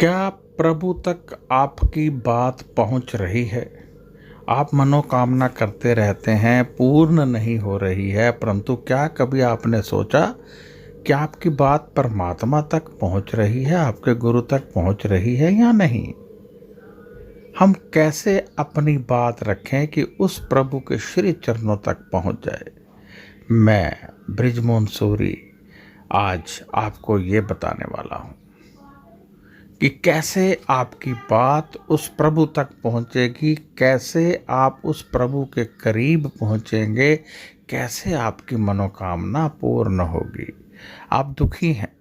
क्या प्रभु तक आपकी बात पहुंच रही है? आप मनोकामना करते रहते हैं, पूर्ण नहीं हो रही है, परंतु क्या कभी आपने सोचा कि आपकी बात परमात्मा तक पहुंच रही है, आपके गुरु तक पहुंच रही है या नहीं? हम कैसे अपनी बात रखें कि उस प्रभु के श्री चरणों तक पहुंच जाए? मैं ब्रिजमोहन सूरी आज आपको ये बताने वाला हूं कि कैसे आपकी बात उस प्रभु तक पहुंचेगी, कैसे आप उस प्रभु के करीब पहुंचेंगे, कैसे आपकी मनोकामना पूर्ण होगी। आप दुखी हैं,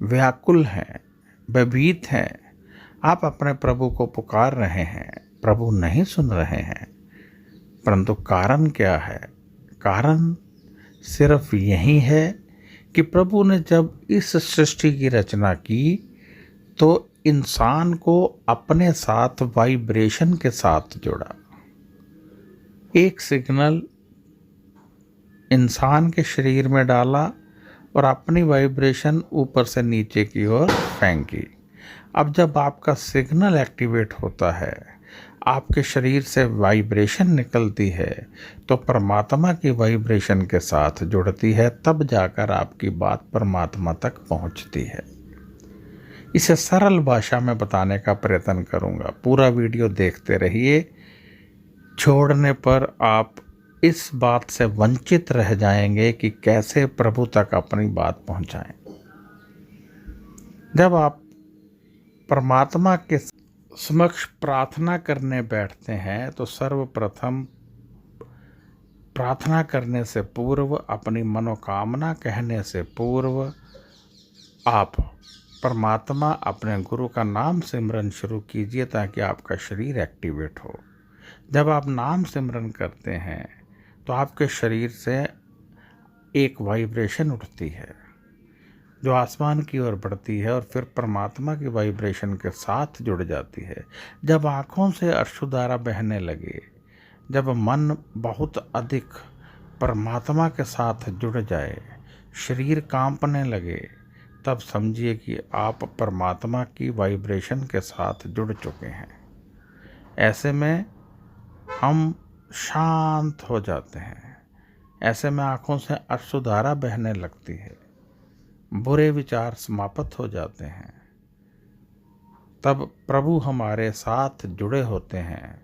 व्याकुल हैं, भयभीत हैं, आप अपने प्रभु को पुकार रहे हैं, प्रभु नहीं सुन रहे हैं, परंतु कारण क्या है? कारण सिर्फ यही है कि प्रभु ने जब इस सृष्टि की रचना की तो इंसान को अपने साथ वाइब्रेशन के साथ जोड़ा। एक सिग्नल इंसान के शरीर में डाला और अपनी वाइब्रेशन ऊपर से नीचे की ओर फेंकी। अब जब आपका सिग्नल एक्टिवेट होता है, आपके शरीर से वाइब्रेशन निकलती है तो परमात्मा की वाइब्रेशन के साथ जुड़ती है, तब जाकर आपकी बात परमात्मा तक पहुंचती है। इसे सरल भाषा में बताने का प्रयत्न करूंगा, पूरा वीडियो देखते रहिए। छोड़ने पर आप इस बात से वंचित रह जाएंगे कि कैसे प्रभु तक अपनी बात पहुंचाएं। जब आप परमात्मा के समक्ष प्रार्थना करने बैठते हैं तो सर्वप्रथम प्रार्थना करने से पूर्व, अपनी मनोकामना कहने से पूर्व आप परमात्मा अपने गुरु का नाम सिमरन शुरू कीजिए ताकि आपका शरीर एक्टिवेट हो। जब आप नाम सिमरन करते हैं तो आपके शरीर से एक वाइब्रेशन उठती है जो आसमान की ओर बढ़ती है और फिर परमात्मा की वाइब्रेशन के साथ जुड़ जाती है। जब आँखों से अश्रुधारा बहने लगे, जब मन बहुत अधिक परमात्मा के साथ जुड़ जाए, शरीर कांपने लगे, तब समझिए कि आप परमात्मा की वाइब्रेशन के साथ जुड़ चुके हैं। ऐसे में हम शांत हो जाते हैं, ऐसे में आँखों से अश्रुधारा बहने लगती है, बुरे विचार समाप्त हो जाते हैं। तब प्रभु हमारे साथ जुड़े होते हैं,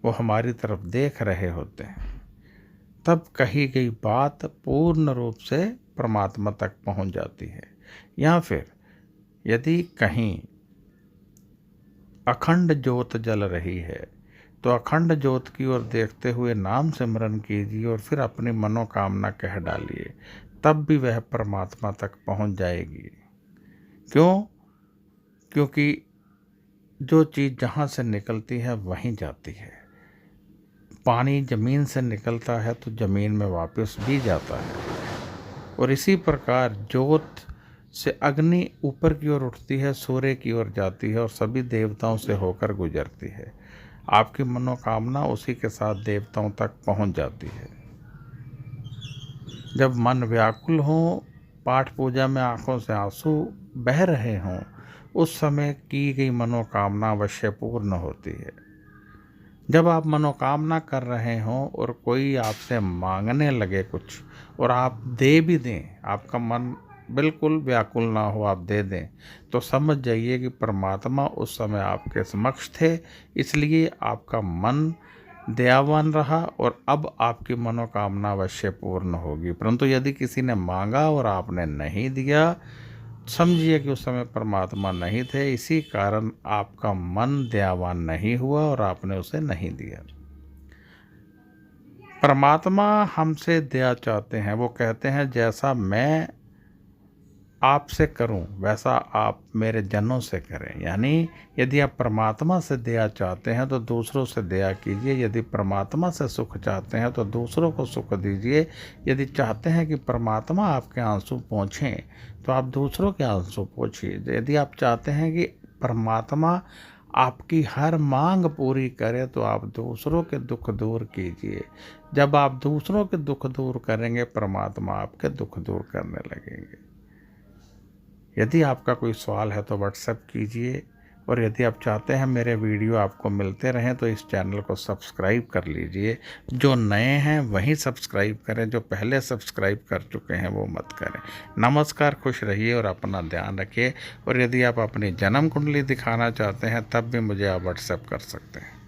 वो हमारी तरफ देख रहे होते हैं। तब कही गई बात पूर्ण रूप से परमात्मा तक पहुंच जाती है। या फिर यदि कहीं अखंड ज्योत जल रही है तो अखंड ज्योत की ओर देखते हुए नाम सिमरन कीजिए और फिर अपनी मनोकामना कह डालिए, तब भी वह परमात्मा तक पहुंच जाएगी। क्यों? क्योंकि जो चीज़ जहाँ से निकलती है वहीं जाती है। पानी जमीन से निकलता है तो जमीन में वापस भी जाता है, और इसी प्रकार ज्योत से अग्नि ऊपर की ओर उठती है, सूर्य की ओर जाती है और सभी देवताओं से होकर गुजरती है। आपकी मनोकामना उसी के साथ देवताओं तक पहुंच जाती है। जब मन व्याकुल हो, पाठ पूजा में आंखों से आंसू बह रहे हों, उस समय की गई मनोकामना अवश्य पूर्ण होती है। जब आप मनोकामना कर रहे हों और कोई आपसे मांगने लगे कुछ और आप दे भी दें, आपका मन बिल्कुल व्याकुल ना हो, आप दे दें, तो समझ जाइए कि परमात्मा उस समय आपके समक्ष थे, इसलिए आपका मन दयावान रहा और अब आपकी मनोकामना अवश्य पूर्ण होगी। परंतु यदि किसी ने मांगा और आपने नहीं दिया, समझिए कि उस समय परमात्मा नहीं थे, इसी कारण आपका मन दयावान नहीं हुआ और आपने उसे नहीं दिया। परमात्मा हमसे दया चाहते हैं। वो कहते हैं जैसा मैं आपसे करूं वैसा आप मेरे जनों से करें। यानी यदि आप परमात्मा से दया चाहते हैं तो दूसरों से दया कीजिए। यदि परमात्मा से सुख चाहते हैं तो दूसरों को सुख दीजिए। यदि चाहते हैं कि परमात्मा आपके आंसू पोंछें तो आप दूसरों के आंसू पोंछिए। यदि आप चाहते हैं कि परमात्मा आपकी हर मांग पूरी करे तो आप दूसरों के दुख दूर कीजिए। जब आप दूसरों के दुख दूर करेंगे परमात्मा आपके दुख दूर करने लगेंगे। यदि आपका कोई सवाल है तो व्हाट्सएप कीजिए, और यदि आप चाहते हैं मेरे वीडियो आपको मिलते रहें तो इस चैनल को सब्सक्राइब कर लीजिए। जो नए हैं वहीं सब्सक्राइब करें, जो पहले सब्सक्राइब कर चुके हैं वो मत करें। नमस्कार, खुश रहिए और अपना ध्यान रखिए। और यदि आप अपनी जन्म कुंडली दिखाना चाहते हैं तब भी मुझे आप व्हाट्सएप कर सकते हैं।